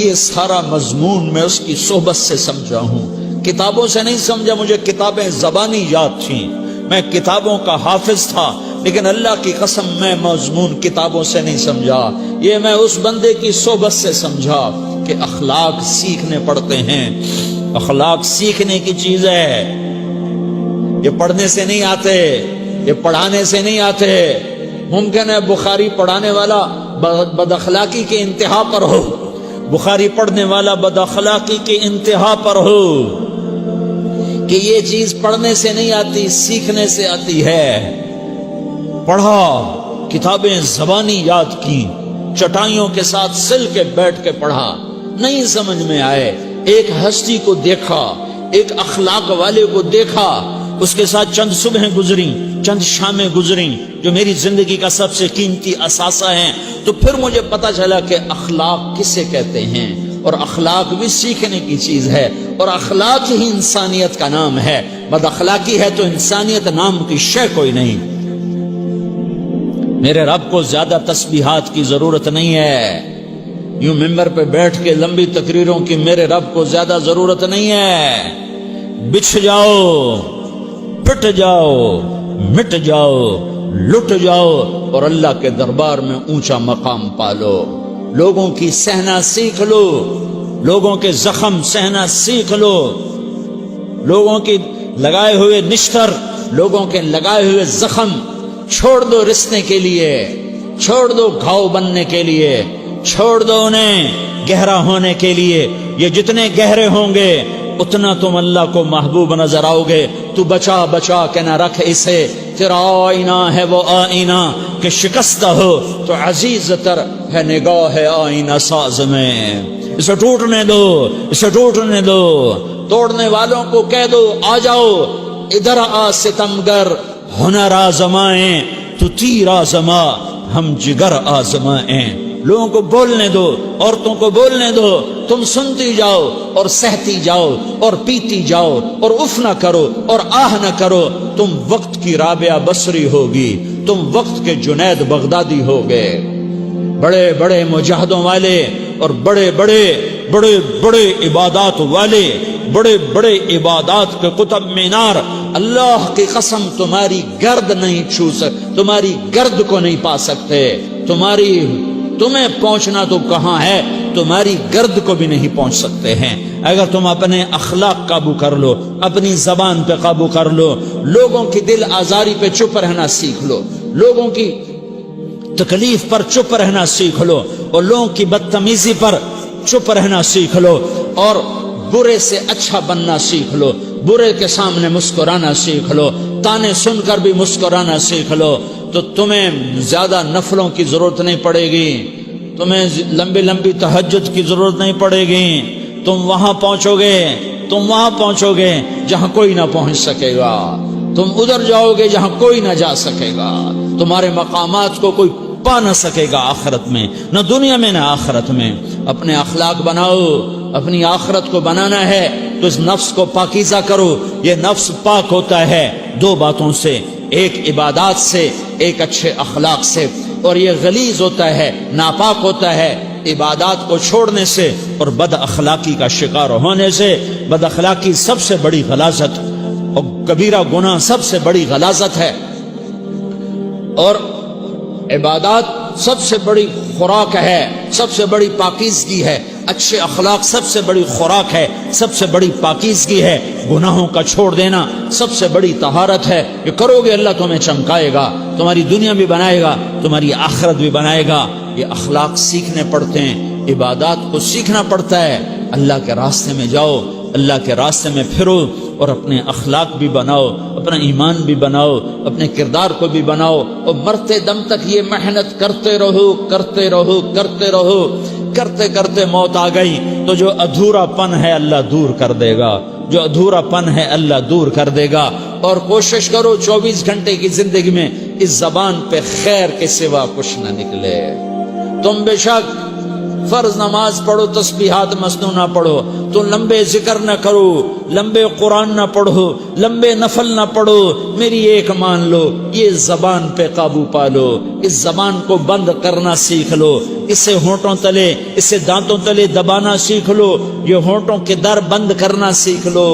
یہ سارا مضمون میں اس کی صحبت سے سمجھا ہوں، کتابوں سے نہیں سمجھا۔ مجھے کتابیں زبانی یاد تھیں، میں کتابوں کا حافظ تھا، لیکن اللہ کی قسم میں مضمون کتابوں سے نہیں سمجھا، یہ میں اس بندے کی صحبت سے سمجھا کہ اخلاق سیکھنے پڑتے ہیں۔ اخلاق سیکھنے کی چیز ہے، یہ پڑھنے سے نہیں آتے، یہ پڑھانے سے نہیں آتے۔ ممکن ہے بخاری پڑھانے والا بد اخلاقی کے انتہا پر ہو، بخاری پڑھنے والا بد اخلاقی کے انتہا پر ہو، کہ یہ چیز پڑھنے سے نہیں آتی، سیکھنے سے آتی ہے۔ پڑھا، کتابیں زبانی یاد کی، چٹائیوں کے ساتھ سل کے بیٹھ کے پڑھا، نہیں سمجھ میں آئے، ایک ہستی کو دیکھا، ایک اخلاق والے کو دیکھا، اس کے ساتھ چند صبحیں گزری، چند شامیں گزری جو میری زندگی کا سب سے قیمتی اثاثہ ہیں، تو پھر مجھے پتا چلا کہ اخلاق کسے کہتے ہیں، اور اخلاق بھی سیکھنے کی چیز ہے، اور اخلاق ہی انسانیت کا نام ہے۔ بد اخلاقی ہے تو انسانیت نام کی شے کوئی نہیں۔ میرے رب کو زیادہ تسبیحات کی ضرورت نہیں ہے، یوں ممبر پہ بیٹھ کے لمبی تقریروں کی میرے رب کو زیادہ ضرورت نہیں ہے۔ بچھ جاؤ، پٹ جاؤ، مٹ جاؤ، لٹ جاؤ، اور اللہ کے دربار میں اونچا مقام پالو۔ لوگوں کی سہنا سیکھ لو، لوگوں کے زخم سہنا سیکھ لو، لوگوں کی لگائے ہوئے نشتر، لوگوں کے لگائے ہوئے زخم چھوڑ دو رسنے کے لیے، چھوڑ دو گھاؤ بننے کے لیے، چھوڑ دو انہیں گہرا ہونے کے لیے۔ یہ جتنے گہرے ہوں گے اتنا تم اللہ کو محبوب نظر آؤ گے۔ تو بچا بچا کے نہ رکھ اسے، تیرا آئینہ ہے وہ آئینہ کہ شکستہ ہو تو عزیز تر ہے نگاہ آئینہ ساز میں۔ اسے ٹوٹنے دو، اسے ٹوٹنے دو۔ توڑنے والوں کو کہہ دو آ جاؤ ادھر آ ستمگر، ہنر آزمائیں تو تیر آزما، ہم جگر آزمائیں۔ لوگوں کو بولنے دو، عورتوں کو بولنے دو، تم سنتی جاؤ اور سہتی جاؤ اور پیتی جاؤ اور اف نہ کرو اور آہ نہ کرو۔ تم وقت کی رابعہ بصری ہوگی، تم وقت کے جنید بغدادی ہوگے۔ بڑے بڑے مجاہدوں والے اور بڑے بڑے بڑے بڑے عبادات والے، بڑے بڑے عبادات کے قطب مینار، اللہ کی قسم تمہاری گرد نہیں چھو تمہاری گرد کو نہیں پا سکتے۔ تمہیں پہنچنا تو کہاں ہے، تمہاری گرد کو بھی نہیں پہنچ سکتے ہیں۔ اگر تم اپنے اخلاق قابو کر لو، اپنی زبان پہ قابو کر لو، لوگوں کی دل آزاری پہ چپ رہنا سیکھ لو، لوگوں کی تکلیف پر چپ رہنا سیکھ لو، اور لوگوں کی بدتمیزی پر چپ رہنا سیکھ لو، اور برے سے اچھا بننا سیکھ لو، برے کے سامنے مسکرانا سیکھ لو، تانے سن کر بھی مسکرانا سیکھ لو، تو تمہیں زیادہ نفلوں کی ضرورت نہیں پڑے گی، تمہیں لمبی لمبی تہجد کی ضرورت نہیں پڑے گی۔ تم وہاں پہنچو گے جہاں کوئی نہ پہنچ سکے گا، تم ادھر جاؤ گے جہاں کوئی نہ جا سکے گا، تمہارے مقامات کو کوئی پا نہ سکے گا آخرت میں، نہ دنیا میں نہ آخرت میں۔ اپنے اخلاق بناؤ، اپنی آخرت کو بنانا ہے تو اس نفس کو پاکیزہ کرو۔ یہ نفس پاک ہوتا ہے دو باتوں سے، ایک عبادات سے، ایک اچھے اخلاق سے، اور یہ غلیظ ہوتا ہے، ناپاک ہوتا ہے عبادات کو چھوڑنے سے اور بد اخلاقی کا شکار ہونے سے۔ بد اخلاقی سب سے بڑی غلاظت اور کبیرہ گناہ سب سے بڑی غلاظت ہے، اور عبادات سب سے بڑی خوراک ہے، سب سے بڑی پاکیزگی ہے۔ اچھے اخلاق سب سے بڑی خوراک ہے، سب سے بڑی پاکیزگی ہے۔ گناہوں کا چھوڑ دینا سب سے بڑی طہارت ہے۔ یہ کرو گے اللہ تمہیں چمکائے گا، تمہاری دنیا بھی بنائے گا، تمہاری آخرت بھی بنائے گا۔ یہ اخلاق سیکھنے پڑتے ہیں، عبادات کو سیکھنا پڑتا ہے۔ اللہ کے راستے میں جاؤ، اللہ کے راستے میں پھرو، اور اپنے اخلاق بھی بناؤ، اپنا ایمان بھی بناؤ، اپنے کردار کو بھی بناؤ، اور مرتے دم تک یہ محنت کرتے رہو کرتے رہو کرتے رہو۔ کرتے کرتے موت آ گئی تو جو ادھورا پن ہے اللہ دور کر دے گا، جو ادھورا پن ہے اللہ دور کر دے گا۔ اور کوشش کرو 24 گھنٹے کی زندگی میں اس زبان پہ خیر کے سوا کچھ نہ نکلے۔ تم بے شک فرض نماز پڑھو تسبیحات مسنونہ پڑھو، تو لمبے ذکر نہ کرو، لمبے قرآن نہ پڑھو، لمبے نفل نہ پڑھو، میری ایک مان لو، یہ زبان پہ قابو پالو، اس زبان کو بند کرنا سیکھ لو، اسے ہونٹوں تلے، اسے دانتوں تلے دبانا سیکھ لو، یہ ہونٹوں کے در بند کرنا سیکھ لو۔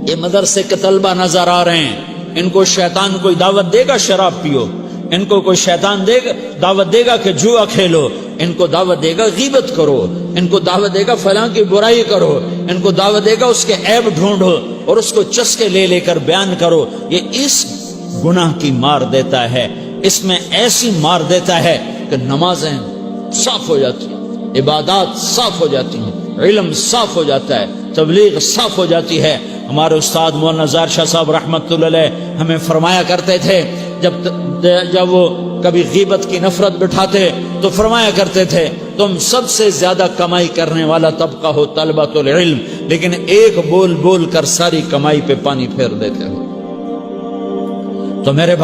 یہ مدرسے کے طلبہ نظر آ رہے ہیں، ان کو شیطان کوئی دعوت دے گا شراب پیو، ان کو کوئی شیطان دعوت دے گا کہ جوا کھیلو، ان کو دعوت دے گا غیبت کرو، ان کو دعوت دے گا فلاں کی برائی کرو، ان کو دعوت دے گا اس کے عیب ڈھونڈو اور اس کو چسکے لے لے کر بیان کرو۔ یہ اس گناہ کی مار دیتا ہے، اس میں ایسی مار دیتا ہے کہ نمازیں صاف ہو جاتی ہیں، عبادات صاف ہو جاتی ہیں، علم صاف ہو جاتا ہے، تبلیغ صاف ہو جاتی ہے۔ ہمارے استاد مولانا زار شاہ صاحب رحمت اللہ علیہ ہمیں فرمایا کرتے تھے، جب وہ کبھی غیبت کی نفرت بٹھاتے تو فرمایا کرتے تھے تم سب سے زیادہ کمائی کرنے والا طبقہ ہو طلبۃ العلم، لیکن ایک بول بول کر ساری کمائی پہ پانی پھیر دیتے ہو۔ تو میرے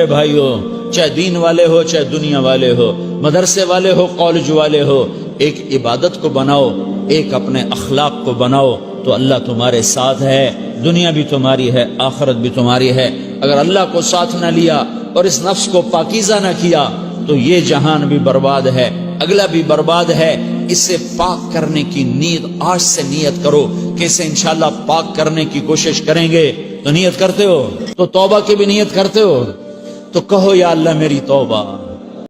بھائیوں چاہے دین والے ہو چاہے دنیا والے ہو، مدرسے والے ہو کالج والے ہو، ایک عبادت کو بناؤ، ایک اپنے اخلاق کو بناؤ، تو اللہ تمہارے ساتھ ہے، دنیا بھی تمہاری ہے، آخرت بھی تمہاری ہے۔ اگر اللہ کو ساتھ نہ لیا اور اس نفس کو پاکیزہ نہ کیا تو یہ جہان بھی برباد ہے، اگلا بھی برباد ہے۔ اسے پاک کرنے کی نیت آج سے نیت کرو کہ اسے انشاءاللہ پاک کرنے کی کوشش کریں گے۔ تو نیت کرتے ہو تو توبہ کی بھی نیت کرتے ہو، تو کہو یا اللہ میری توبہ،